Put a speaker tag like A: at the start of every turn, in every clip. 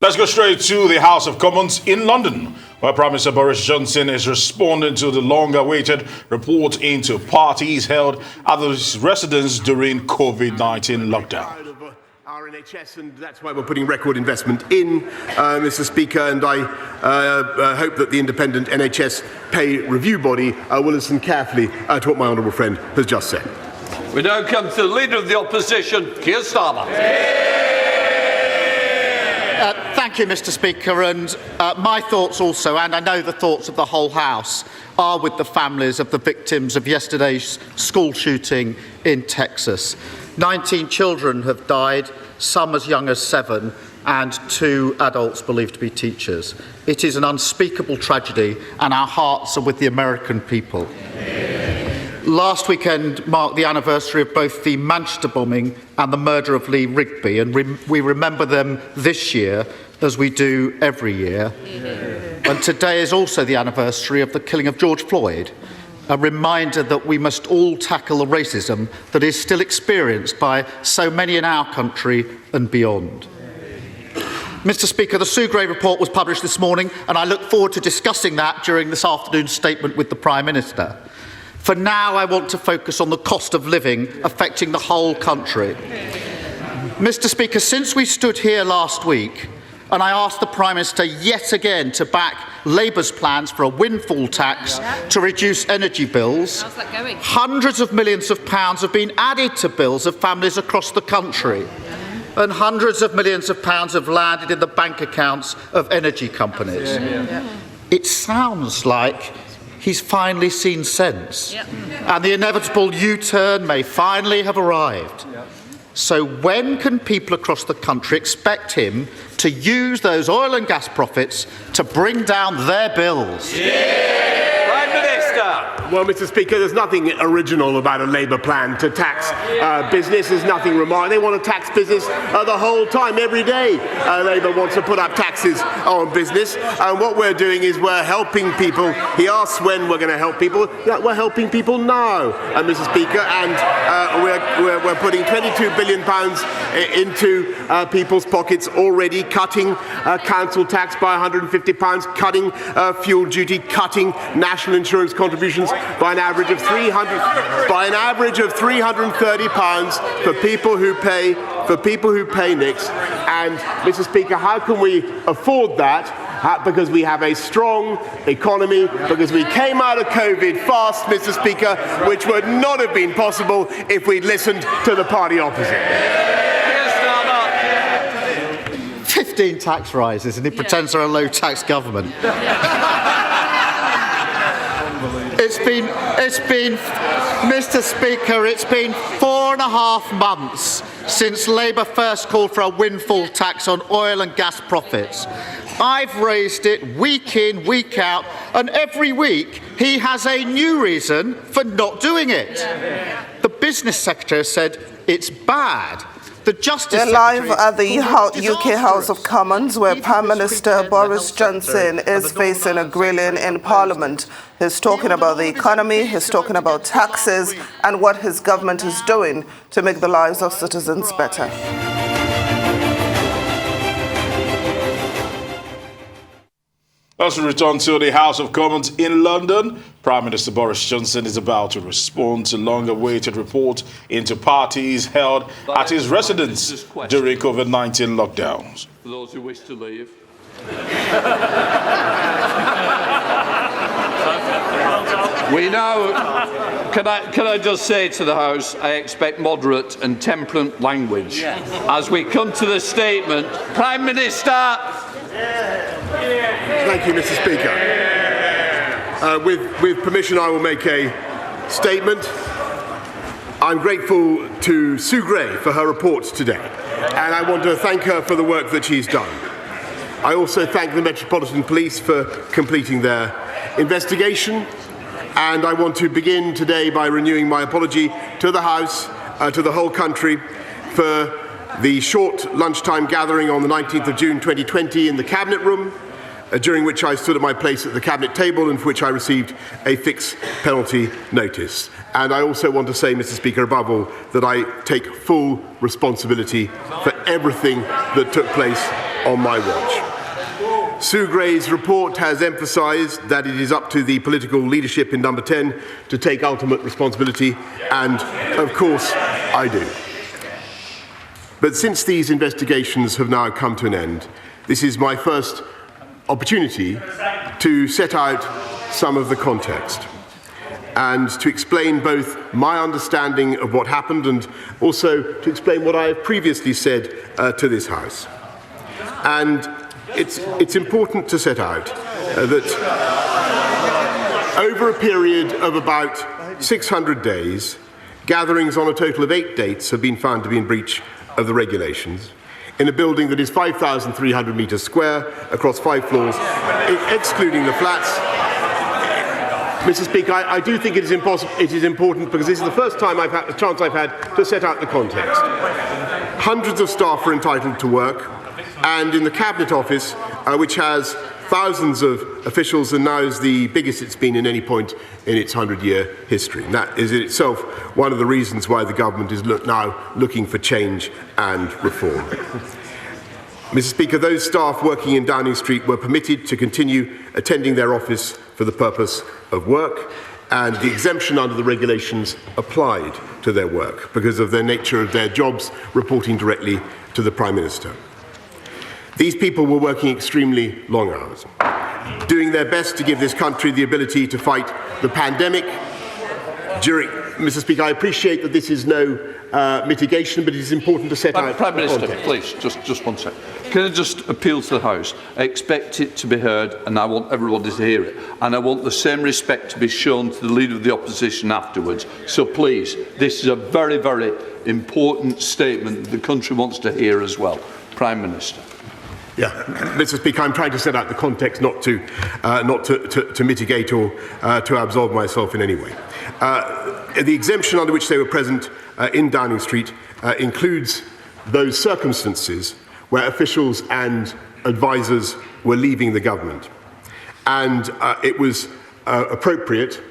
A: Let's go straight to the House of Commons in London, where Prime Minister Boris Johnson is responding to the long-awaited report into parties held at his residence during COVID-19 lockdown.
B: Our NHS, and that's why we're putting record investment in, Mr. Speaker, and I hope that the independent NHS pay review body will listen carefully to what my honourable friend has just said.
C: We now come to the Leader of the Opposition, Keir Starmer.
D: Thank you, Mr. Speaker, and my thoughts also, and I know the thoughts of the whole House, are with the families of the victims of yesterday's school shooting in Texas. 19 children have died, some as young as 7, and 2 adults believed to be teachers. It is an unspeakable tragedy, and our hearts are with the American people. Last weekend marked the anniversary of both the Manchester bombing and the murder of Lee Rigby, and we remember them this year as we do every year. And today is also the anniversary of the killing of George Floyd, a reminder that we must all tackle the racism that is still experienced by so many in our country and beyond. Mr. Speaker, the Sue Gray report was published this morning, and I look forward to discussing that during this afternoon's statement with the Prime Minister. For now, I want to focus on the cost of living affecting the whole country. Mr. Speaker, since we stood here last week and I asked the Prime Minister yet again to back Labour's plans for a windfall tax to reduce energy bills, hundreds of millions of pounds have been added to bills of families across the country, and hundreds of millions of pounds have landed in the bank accounts of energy companies. It sounds like he's finally seen sense, and the inevitable U-turn may finally have arrived. So when can people across the country expect him to use those oil and gas profits to bring down their bills?
C: Prime Minister.
B: Well, Mr. Speaker, there's nothing original about a Labour plan to tax business. There's nothing remarkable. They want to tax business the whole time, every day. Labour wants to put up taxes on business. And what we're doing is we're helping people. He asks when we're going to help people. We're helping people now, Mr. Speaker. And we're putting £22 billion into people's pockets already, cutting council tax by £150, cutting fuel duty, cutting national insurance contributions by an average of £330 for people who pay NICs. And Mr. Speaker, how can we afford that? Because we have a strong economy, because we came out of COVID fast, Mr. Speaker, which would not have been possible if we'd listened to the party opposite.
D: 15 tax rises, and he pretends they're a low-tax government. It's been, Mr. Speaker, it's been 4.5 months since Labour first called for a windfall tax on oil and gas profits. I've raised it week in, week out, and every week he has a new reason for not doing it. The Business Secretary said it's bad. The Justice
E: We're live at the UK House of Commons, where Prime Minister Boris Johnson is facing a grilling in Parliament. He's talking about the economy, he's talking about taxes, and what his government is doing to make the lives of citizens better.
A: As we return to the House of Commons in London, Prime Minister Boris Johnson is about to respond to long-awaited report into parties held at his residence during COVID-19 lockdowns.
C: For those who wish to leave. We now, can I just say to the House, I expect moderate and temperate language. As we come to the statement, Prime Minister.
B: Thank you, Mr. Speaker. With permission, I will make a statement. I'm grateful to Sue Gray for her report today, and I want to thank her for the work that she's done. I also thank the Metropolitan Police for completing their investigation, and I want to begin today by renewing my apology to the House, to the whole country, for the short lunchtime gathering on the 19th of June 2020 in the Cabinet Room, during which I stood at my place at the Cabinet table and for which I received a fixed penalty notice. And I also want to say, Mr. Speaker, above all, that I take full responsibility for everything that took place on my watch. Sue Gray's report has emphasised that it is up to the political leadership in Number 10 to take ultimate responsibility, and of course I do. But since these investigations have now come to an end, this is my first opportunity to set out some of the context and to explain both my understanding of what happened and also to explain what I have previously said to this House. And it's important to set out that over a period of about 600 days, gatherings on a total of 8 dates have been found to be in breach of the regulations in a building that is 5,300 metres square across 5 floors, excluding the flats. Mr. Speaker, I do think it is important because this is the first time I've had the chance I've had to set out the context. Hundreds of staff are entitled to work, and in the Cabinet Office, which has thousands of officials and now is the biggest it's been in any point in its 100-year history. And that is in itself one of the reasons why the government is now looking for change and reform. Mr. Speaker, those staff working in Downing Street were permitted to continue attending their office for the purpose of work, and the exemption under the regulations applied to their work because of the nature of their jobs reporting directly to the Prime Minister. These people were working extremely long hours, doing their best to give this country the ability to fight the pandemic. Mr. Speaker, I appreciate that this is no mitigation, but it is important to set out
C: Prime Minister,
B: context.
C: please, just one second. Can I just appeal to the House? I expect it to be heard, and I want everybody to hear it. And I want the same respect to be shown to the Leader of the Opposition afterwards. So please, this is a very, very important statement that the country wants to hear as well. Prime Minister.
B: Yeah, Mr. Speaker, I'm trying to set out the context, not to mitigate or to absolve myself in any way. The exemption under which they were present in Downing Street includes those circumstances where officials and advisers were leaving the government. And it was appropriate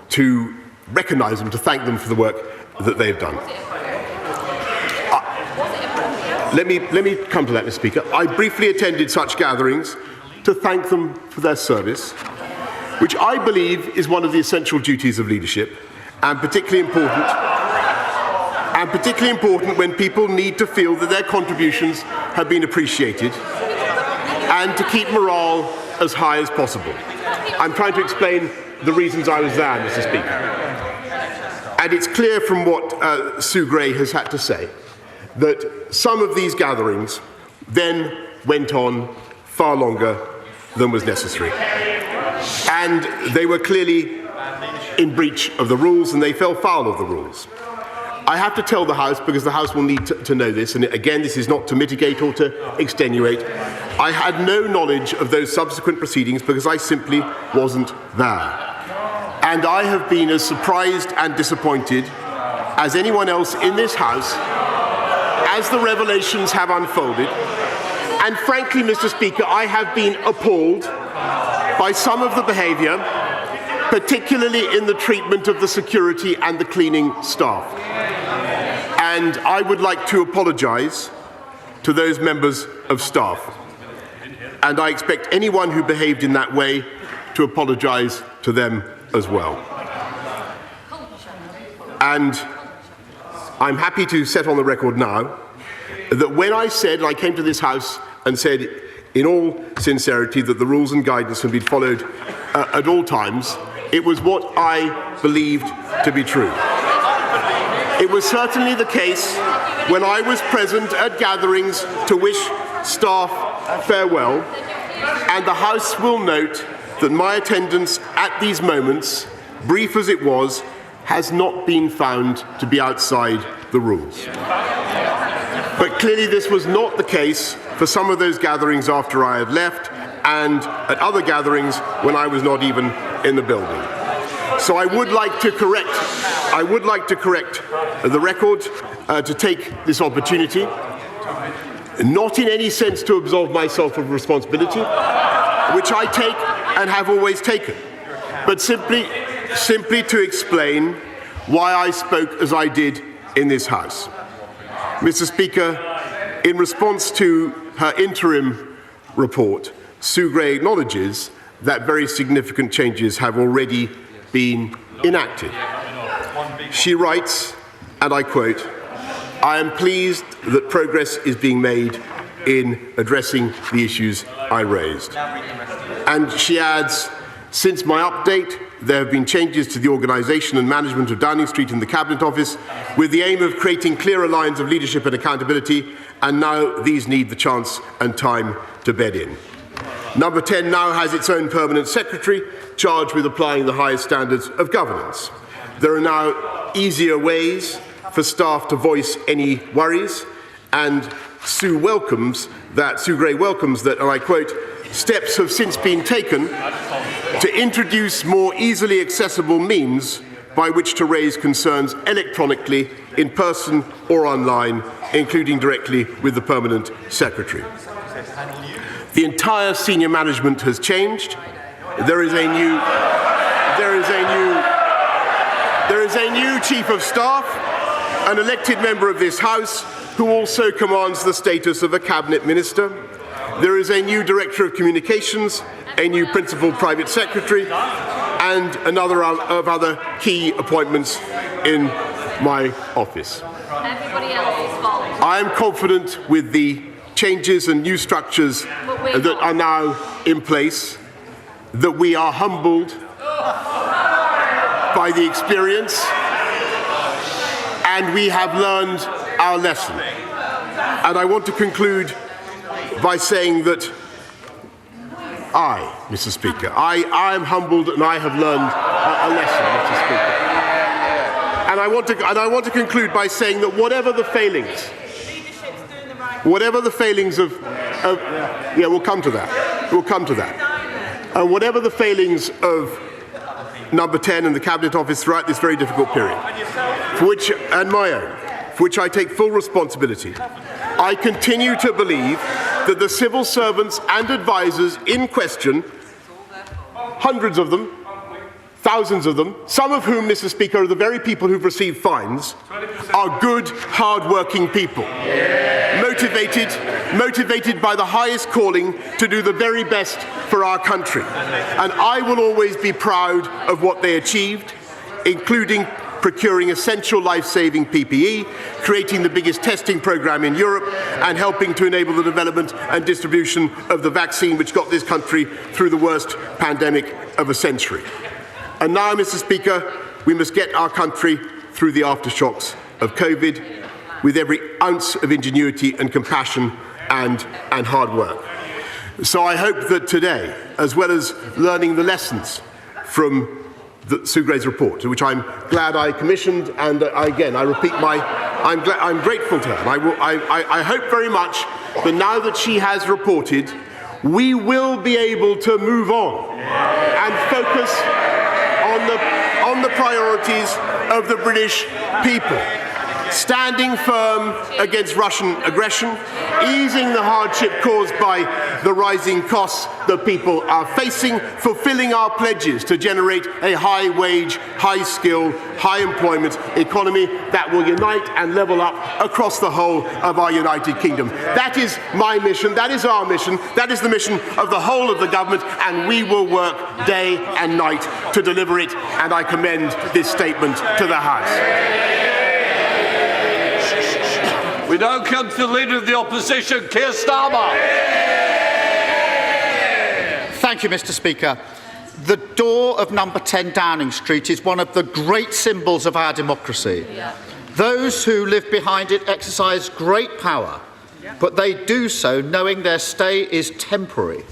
B: to recognise them, to thank them for the work that they have done. Let me come to that, Mr. Speaker. I briefly attended such gatherings to thank them for their service, which I believe is one of the essential duties of leadership, and particularly important when people need to feel that their contributions have been appreciated and to keep morale as high as possible. I'm trying to explain the reasons I was there, Mr. Speaker. And it's clear from what Sue Gray has had to say that some of these gatherings then went on far longer than was necessary. And they were clearly in breach of the rules, and they fell foul of the rules. I have to tell the House, because the House will need to know this, and again, this is not to mitigate or to extenuate, I had no knowledge of those subsequent proceedings because I simply wasn't there. And I have been as surprised and disappointed as anyone else in this House as the revelations have unfolded. And frankly, Mr. Speaker, I have been appalled by some of the behaviour, particularly in the treatment of the security and the cleaning staff. And I would like to apologise to those members of staff. And I expect anyone who behaved in that way to apologise to them as well. And I'm happy to set on the record now that when I came to this House and said in all sincerity that the rules and guidance have been followed at all times, it was what I believed to be true. It was certainly the case when I was present at gatherings to wish staff farewell, and the House will note that my attendance at these moments, brief as it was, has not been found to be outside the rules. But clearly this was not the case for some of those gatherings after I had left, and at other gatherings when I was not even in the building. So I would like to correct the record, to take this opportunity, not in any sense to absolve myself of responsibility, which I take and have always taken, but simply to explain why I spoke as I did in this House. Mr. Speaker, in response to her interim report, Sue Gray acknowledges that very significant changes have already been enacted. She writes, and I quote, "I am pleased that progress is being made in addressing the issues I raised." And she adds, "Since my update, there have been changes to the organisation and management of Downing Street in the Cabinet Office with the aim of creating clearer lines of leadership and accountability, and now these need the chance and time to bed in." Number 10 now has its own permanent secretary charged with applying the highest standards of governance. There are now easier ways for staff to voice any worries, and Sue Gray welcomes that, and I quote, "Steps have since been taken to introduce more easily accessible means by which to raise concerns electronically, in person or online, including directly with the permanent secretary." The entire senior management has changed. There is a new chief of staff, an elected member of this House, who also commands the status of a cabinet minister. There is a new director of communications, a new principal private secretary, and another of other key appointments in my office.
F: Everybody else is following.
B: I am confident with the changes and new structures that are now in place, that we are humbled by the experience, and we have learned our lesson. And I want to conclude by saying that Mr. Speaker, I am humbled and I have learned a lesson, Mr. Speaker. And I want to conclude by saying that whatever the failings of we'll come to that. And whatever the failings of Number 10 and the Cabinet Office throughout this very difficult period, for which I take full responsibility, I continue to believe that the civil servants and advisers in question, hundreds of them, thousands of them, some of whom, Mr. Speaker, are the very people who've received fines, are good, hard-working people, motivated by the highest calling to do the very best for our country. And I will always be proud of what they achieved, including procuring essential life-saving PPE, creating the biggest testing programme in Europe, and helping to enable the development and distribution of the vaccine which got this country through the worst pandemic of a century. And now, Mr. Speaker, we must get our country through the aftershocks of COVID with every ounce of ingenuity and compassion and hard work. So I hope that today, as well as learning the lessons from Sue Gray's report, which I'm glad I commissioned, and again, I repeat I'm grateful to her. And I hope very much that now that she has reported, we will be able to move on and focus on the priorities of the British people. Standing firm against Russian aggression, easing the hardship caused by the rising costs that people are facing, fulfilling our pledges to generate a high-wage, high-skill, high-employment economy that will unite and level up across the whole of our United Kingdom. That is my mission, that is our mission, that is the mission of the whole of the government, and we will work day and night to deliver it, and I commend this statement to the House.
C: We now come to the Leader of the Opposition, Keir Starmer.
D: Thank you, Mr. Speaker. The door of Number 10 Downing Street is one of the great symbols of our democracy. Those who live behind it exercise great power, but they do so knowing their stay is temporary.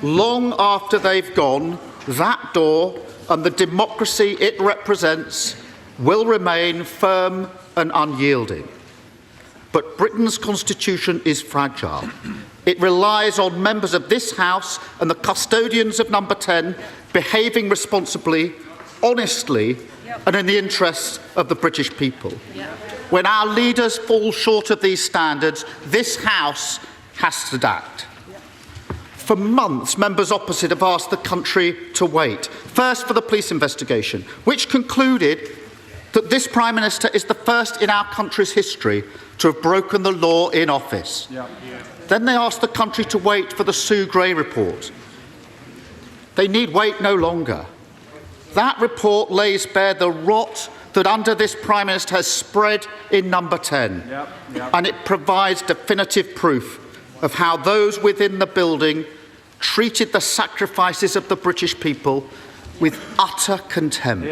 D: Long after they've gone, that door and the democracy it represents will remain firm and unyielding. But Britain's constitution is fragile. It relies on members of this House and the custodians of Number 10 behaving responsibly, honestly, and in the interests of the British people. When our leaders fall short of these standards, this House has to act. For months, members opposite have asked the country to wait. First for the police investigation, which concluded that this Prime Minister is the first in our country's history to have broken the law in office. Then they asked the country to wait for the Sue Gray report. They need wait no longer. That report lays bare the rot that under this Prime Minister has spread in Number 10. And it provides definitive proof of how those within the building treated the sacrifices of the British people with utter contempt.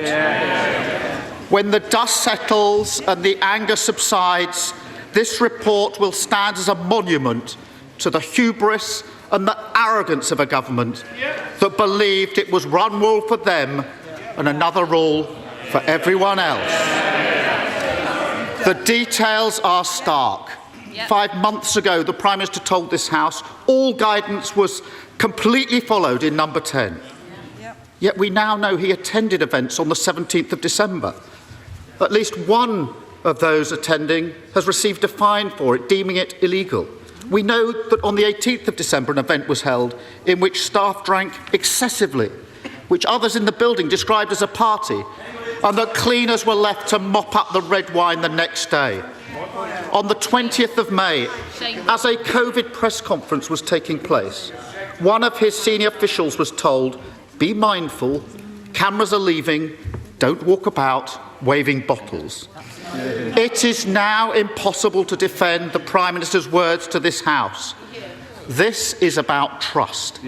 D: When the dust settles and the anger subsides, this report will stand as a monument to the hubris and the arrogance of a government that believed it was one rule for them and another rule for everyone else. The details are stark. 5 months ago, the Prime Minister told this House all guidance was completely followed in Number 10. Yet we now know he attended events on the 17th of December. At least one of those attending has received a fine for it, deeming it illegal. We know that on the 18th of December an event was held in which staff drank excessively, which others in the building described as a party, and that cleaners were left to mop up the red wine the next day. On the 20th of May, as a COVID press conference was taking place, one of his senior officials was told, "Be mindful, cameras are leaving, don't walk about waving bottles." It is now impossible to defend the Prime Minister's words to this House. This is about trust.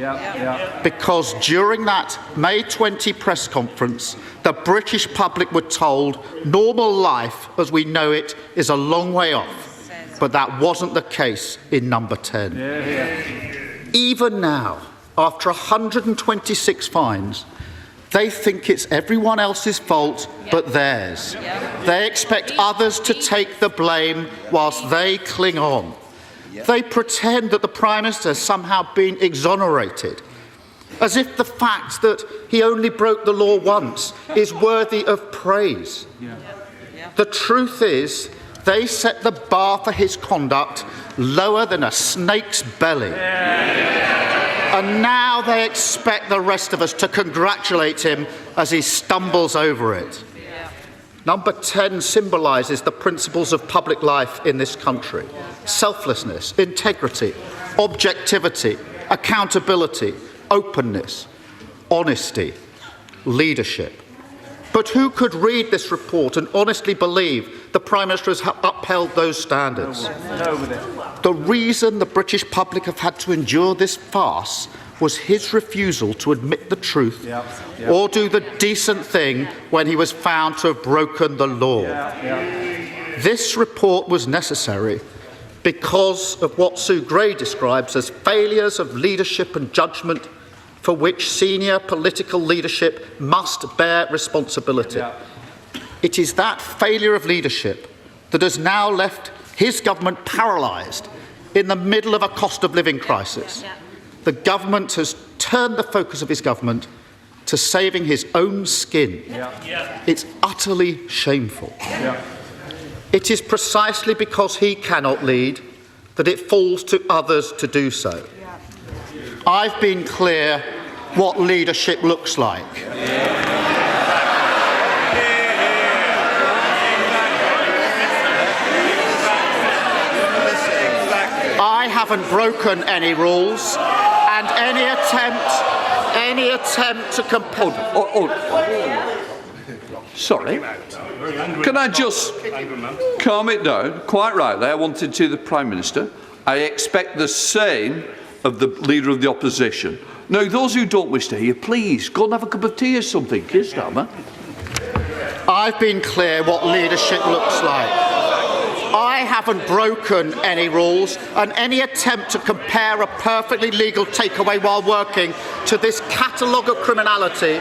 D: Because during that May 20 press conference, the British public were told normal life as we know it is a long way off. But that wasn't the case in Number 10. Even now, after 126 fines, they think it's everyone else's fault but theirs. They expect others to take the blame whilst they cling on. They pretend that the Prime Minister has somehow been exonerated, as if the fact that he only broke the law once is worthy of praise. The truth is, they set the bar for his conduct lower than a snake's belly. And now they expect the rest of us to congratulate him as he stumbles over it. Number 10 symbolises the principles of public life in this country: selflessness, integrity, objectivity, accountability, openness, honesty, leadership. But who could read this report and honestly believe the Prime Minister has upheld those standards? The reason the British public have had to endure this farce was his refusal to admit the truth or do the decent thing when he was found to have broken the law. This report was necessary because of what Sue Gray describes as failures of leadership and judgment for which senior political leadership must bear responsibility. It is that failure of leadership that has now left his government paralysed in the middle of a cost of living crisis. The government has turned the focus of his government to saving his own skin. It's utterly shameful. It is precisely because he cannot lead that it falls to others to do so. I've been clear what leadership looks like. I haven't broken any rules, and any attempt to compel.
C: Sorry. Can I just calm it down? Quite rightly, I wanted to the Prime Minister. I expect the same of the Leader of the Opposition. Now, those who don't wish to hear, please go and have a cup of tea or something. Keir Starmer.
D: I've been clear what leadership looks like. I haven't broken any rules, and any attempt to compare a perfectly legal takeaway while working to this catalogue of criminality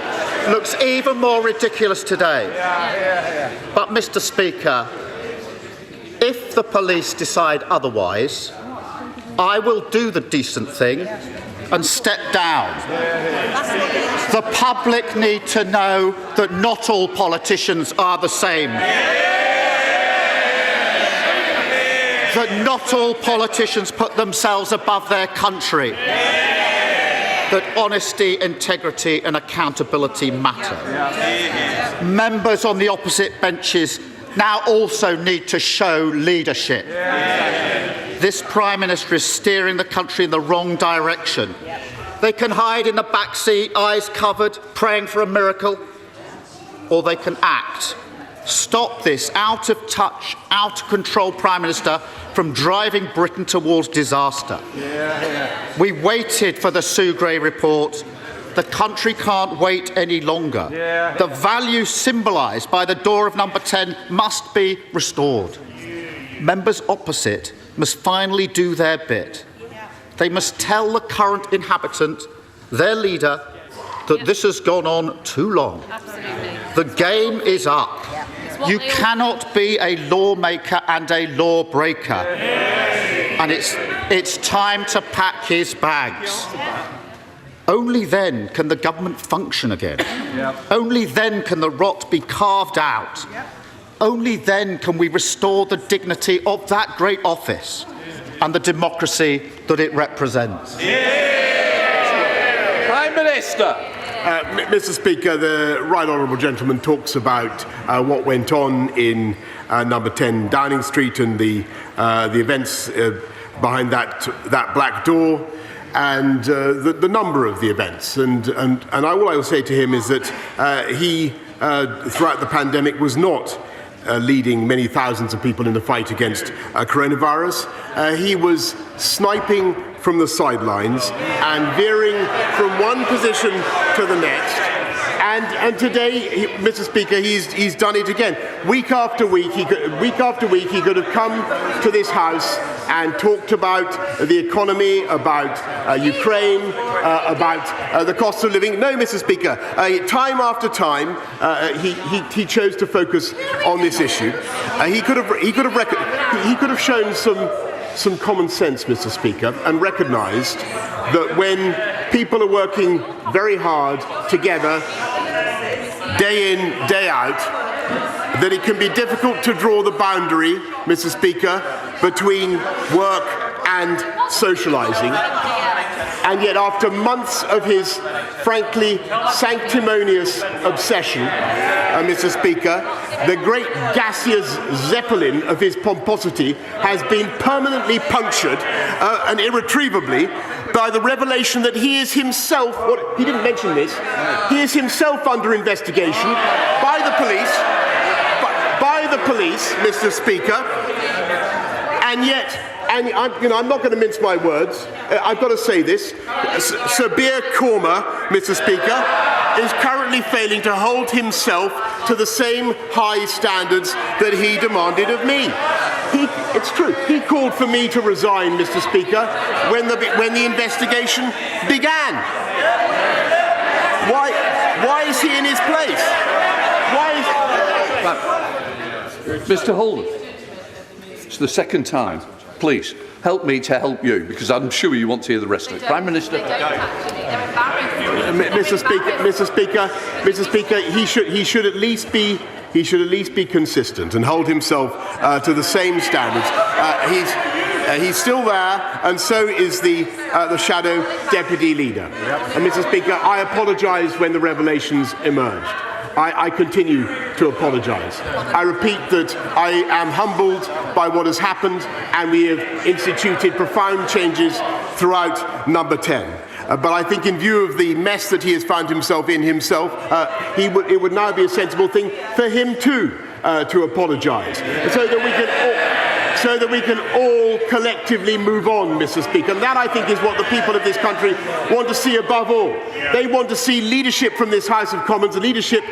D: looks even more ridiculous today. But, Mr. Speaker, if the police decide otherwise, I will do the decent thing and step down. The public need to know that not all politicians are the same. That not all politicians put themselves above their country. that honesty, integrity and accountability matter. Members on the opposite benches now also need to show leadership. This Prime Minister is steering the country in the wrong direction. They can hide in the back seat, eyes covered, praying for a miracle, or they can act. Stop this out of touch, out of control Prime Minister from driving Britain towards disaster. We waited for the Sue Gray report. The country can't wait any longer. The values symbolised by the door of number 10 must be restored. Members opposite must finally do their bit. They must tell the current inhabitant, their leader, that this has gone on too long.
F: Absolutely.
D: The game is up. You cannot be a lawmaker and a lawbreaker. And it's time to pack his bags. Only then can the government function again. Only then can the rot be carved out. Only then can we restore the dignity of that great office and the democracy that it represents.
C: Prime Minister.
B: Mr. Speaker, the Right Honourable Gentleman talks about what went on in number 10 Downing Street and the events behind that black door and the number of the events. And all I will say to him is that he, throughout the pandemic, was not leading many thousands of people in the fight against coronavirus. He was sniping from the sidelines and veering from one position to the next. And today, Mr. Speaker, he's done it again. Week after week, he could have come to this House and talked about the economy, about Ukraine, about the cost of living. No, Mr. Speaker, time after time, he chose to focus on this issue. He could have shown some common sense, Mr. Speaker, and recognised that when people are working very hard together, day in, day out, that it can be difficult to draw the boundary, Mr. Speaker, between work and socialising. And yet, after months of his, frankly, sanctimonious obsession, Mr. Speaker, the great gaseous zeppelin of his pomposity has been permanently punctured and irretrievably by the revelation that he is himself, he didn't mention this, he is himself under investigation by the police, Mr. Speaker, and yet, I'm not going to mince my words, I've got to say this, Sabir Korma, Mr. Speaker, is currently failing to hold himself to the same high standards that he demanded of me. It's true, he called for me to resign, Mr. Speaker, when the investigation began. Why is he in his place?
C: Mr. Holden, it's the second time. Please, help me to help you, because I'm sure you want to hear the rest of it. Prime Minister.
B: Mr. Speaker, he should at least be consistent and hold himself to the same standards. He's still there, and so is the shadow deputy leader. And Mr. Speaker, I apologise when the revelations emerged. I continue to apologise. I repeat that I am humbled by what has happened, and we have instituted profound changes throughout number 10. But I think in view of the mess that he has found himself in himself, it would now be a sensible thing for him too to apologise, so that we can all collectively move on, Mr. Speaker. And that, I think, is what the people of this country want to see above all. They want to see leadership from this House of Commons, leadership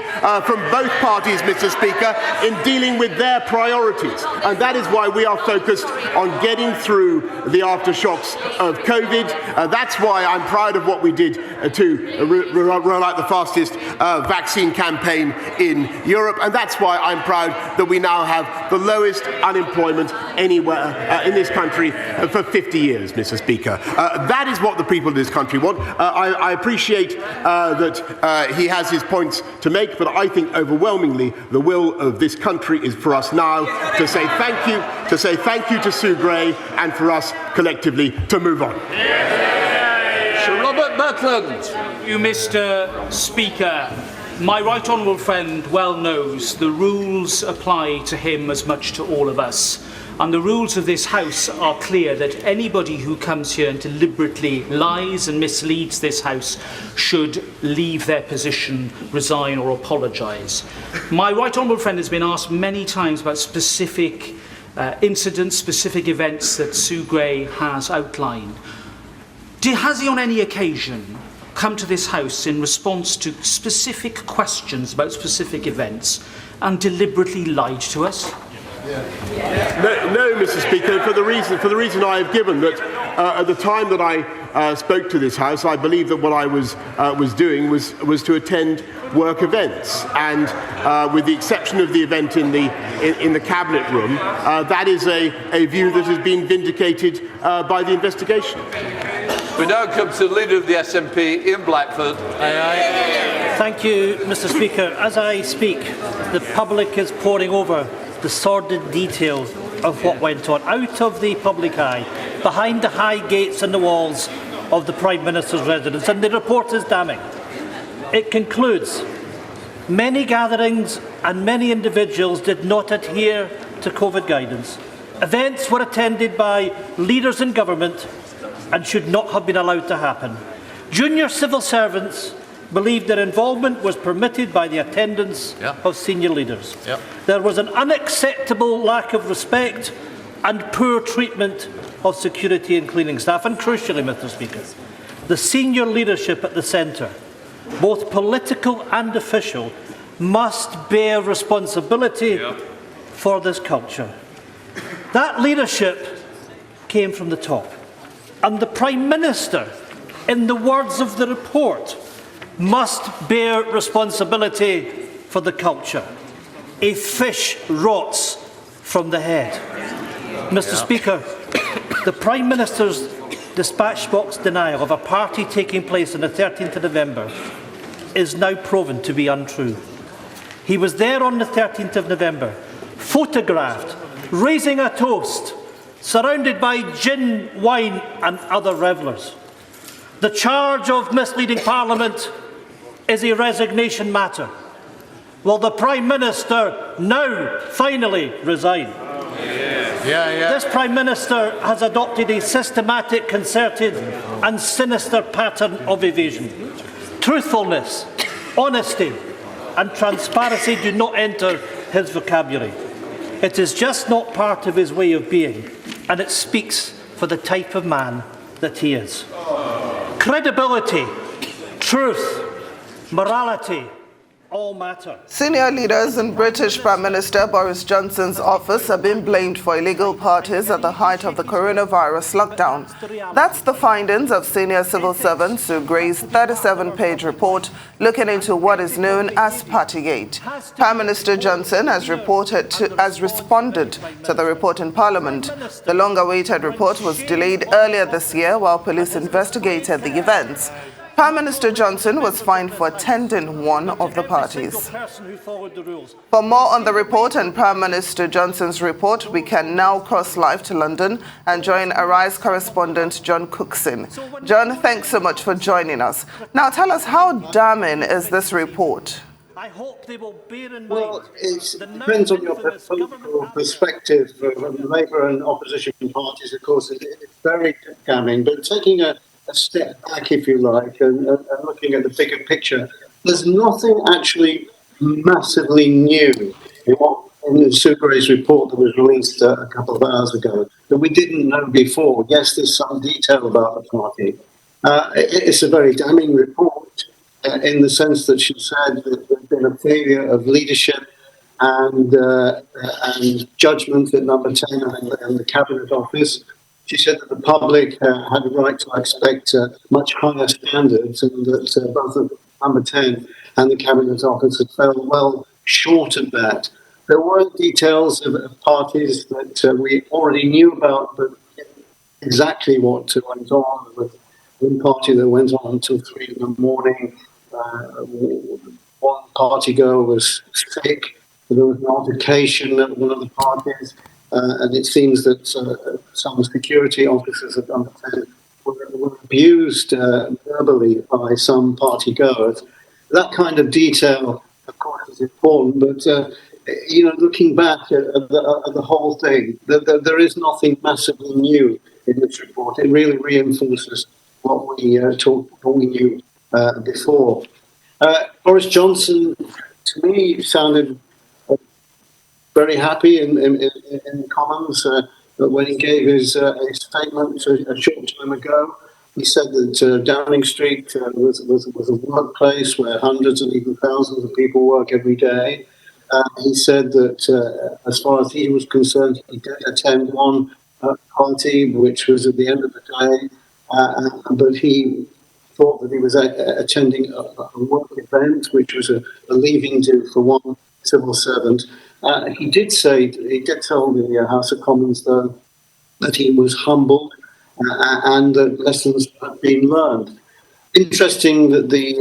B: from both parties, Mr. Speaker, in dealing with their priorities. And that is why we are focused on getting through the aftershocks of COVID. That's why I'm proud of what we did to roll out the fastest vaccine campaign in Europe. And that's why I'm proud that we now have the lowest unemployment anywhere in this country for 50 years, Mr. Speaker. That is what the people of this country want. I appreciate that he has his points to make, but I think overwhelmingly the will of this country is for us now to say thank you to Sue Gray, and for us collectively to move on.
C: Sir Robert Robert Butland.
G: You, Mr. Speaker. My right honourable friend well knows the rules apply to him as much to all of us. And the rules of this House are clear that anybody who comes here and deliberately lies and misleads this House should leave their position, resign or apologise. My right honourable friend has been asked many times about specific incidents, specific events that Sue Gray has outlined. Has he on any occasion come to this House in response to specific questions about specific events and deliberately lied to us?
B: No, Mr. Speaker, for the reason I have given, that at the time that I spoke to this House, I believe that what I was doing was to attend work events, and with the exception of the event in the cabinet room, that is a view that has been vindicated by the investigation.
C: We now come to the Leader of the SNP, Ian Blackford.
H: Thank you, Mr. Speaker. As I speak, the public is poring over the sordid details of what went on out of the public eye, behind the high gates and the walls of the Prime Minister's residence, and the report is damning. It concludes, many gatherings and many individuals did not adhere to COVID guidance. Events were attended by leaders in government and should not have been allowed to happen. Junior civil servants believed their involvement was permitted by the attendance of senior leaders. There was an unacceptable lack of respect and poor treatment of security and cleaning staff. And crucially, Mr. Speaker, the senior leadership at the centre, both political and official, must bear responsibility for this culture. That leadership came from the top. And the Prime Minister, in the words of the report, must bear responsibility for the culture. A fish rots from the head. Mr. Speaker, the Prime Minister's dispatch box denial of a party taking place on the 13th of November is now proven to be untrue. He was there on the 13th of November, photographed, raising a toast, surrounded by gin, wine and other revellers. The charge of misleading Parliament is a resignation matter. Will the Prime Minister now finally resign? This Prime Minister has adopted a systematic, concerted and sinister pattern of evasion. Truthfulness, honesty and transparency do not enter his vocabulary. It is just not part of his way of being, and it speaks for the type of man that he is. Credibility, truth, morality, all matter.
E: Senior leaders in British Prime Minister Boris Johnson's office have been blamed for illegal parties at the height of the coronavirus lockdown. That's the findings of senior civil servant Sue Gray's 37-page report looking into what is known as Partygate. Prime Minister Johnson has responded to the report in Parliament. The long-awaited report was delayed earlier this year while police investigated the events. Prime Minister Johnson was fined for attending one of the parties. For more on the report and Prime Minister Johnson's report, we can now cross live to London and join Arise correspondent John Cookson. John, thanks so much for joining us. Now tell us, how damning is this report?
I: Well, it depends on your political perspective. Labour and opposition parties, of course, it's very damning. But taking a step back, if you like, and looking at the bigger picture, there's nothing actually massively new in Sue Gray's report that was released a couple of hours ago that we didn't know before. Yes, there's some detail about the party. It's a very damning report in the sense that she said that there's been a failure of leadership and judgment at Number 10 and the Cabinet Office. She said that the public had a right to expect much higher standards, and that both Number 10 and the Cabinet Office had fell well short of that. There were details of parties that we already knew about, but exactly what went on. With one party that went on until 3 in the morning. One party girl was sick. There was an altercation at one of the parties. And it seems that some security officers at Number 10 were abused verbally by some party goers. That kind of detail, of course, is important, but looking back at the whole thing, there is nothing massively new in this report. It really reinforces what we knew before. Boris Johnson, to me, sounded very happy in the Commons when he gave his statement a short time ago. He said that Downing Street was a workplace where hundreds and even thousands of people work every day. He said that as far as he was concerned, he did attend one party, which was at the end of the day, but he thought that he was attending a work event, which was a leaving do for one civil servant. He did tell the House of Commons, though, that he was humbled and that lessons had been learned. Interesting that the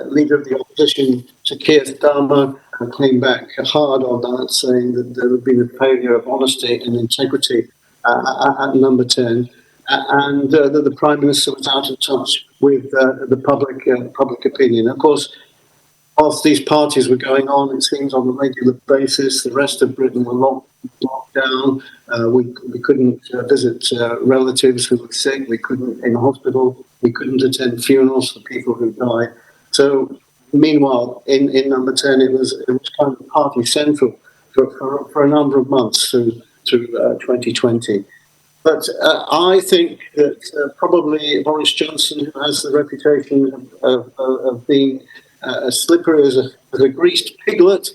I: leader of the opposition, Sir Keir Starmer, came back hard on that, saying that there had been a failure of honesty and integrity at Number 10, and that the Prime Minister was out of touch with the public opinion. Of course, whilst these parties were going on, it seems, on a regular basis, the rest of Britain were locked down. We couldn't visit relatives who were sick. We couldn't in hospital. We couldn't attend funerals for people who died. So, meanwhile, in Number 10, it was kind of party central for a number of months through 2020. But I think that probably Boris Johnson, who has the reputation of being as slippery as a greased piglet,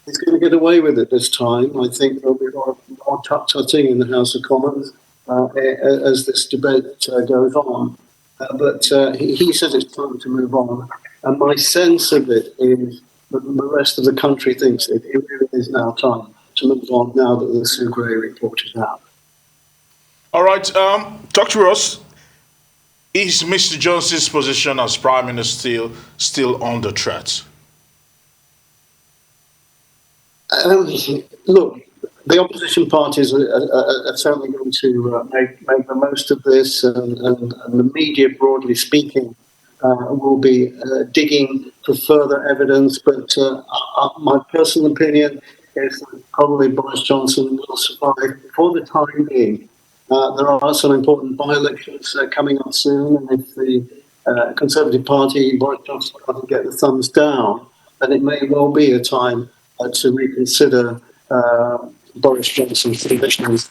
I: is going to get away with it this time. I think there'll be a lot of more tut-tutting in the House of Commons as this debate goes on. But he says it's time to move on. And my sense of it is that the rest of the country thinks it really is now time to move on now that the Sue Gray report is out.
A: All right, talk to us. Is Mr. Johnson's position as Prime Minister still under threat?
I: Look, the opposition parties are certainly going to make the most of this, and the media, broadly speaking, will be digging for further evidence. But my personal opinion is that probably Boris Johnson will survive for the time being. There are some important by-elections coming up soon, and if the Conservative Party, Boris Johnson, doesn't get the thumbs down, then it may well be a time to reconsider Boris Johnson's positions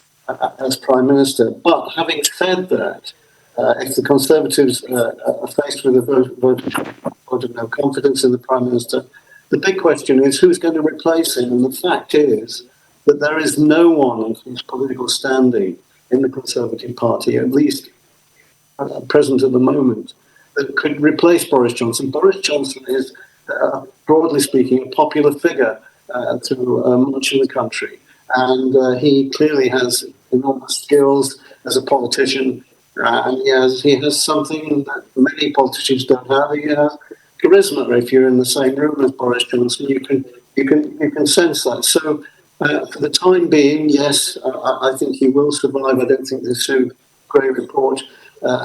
I: as Prime Minister. But having said that, if the Conservatives are faced with a vote of no confidence in the Prime Minister, the big question is who's going to replace him? And the fact is that there is no one of his political standing in the Conservative Party, at least present at the moment, that could replace Boris Johnson. Boris Johnson is, broadly speaking, a popular figure to much of the country. And he clearly has enormous skills as a politician. And he has something that many politicians don't have. He has charisma. If you're in the same room as Boris Johnson, you can sense that. So for the time being, yes, I think he will survive. I don't think the Sue Gray report will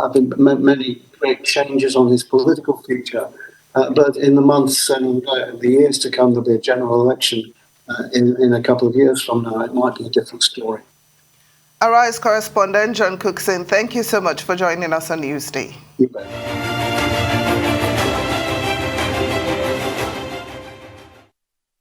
I: have many great changes on his political future. But in the months and the years to come, there'll be a general election in a couple of years from now. It might be a different story.
E: Arise correspondent John Cookson, thank you so much for joining us on Newsday.
I: You bet.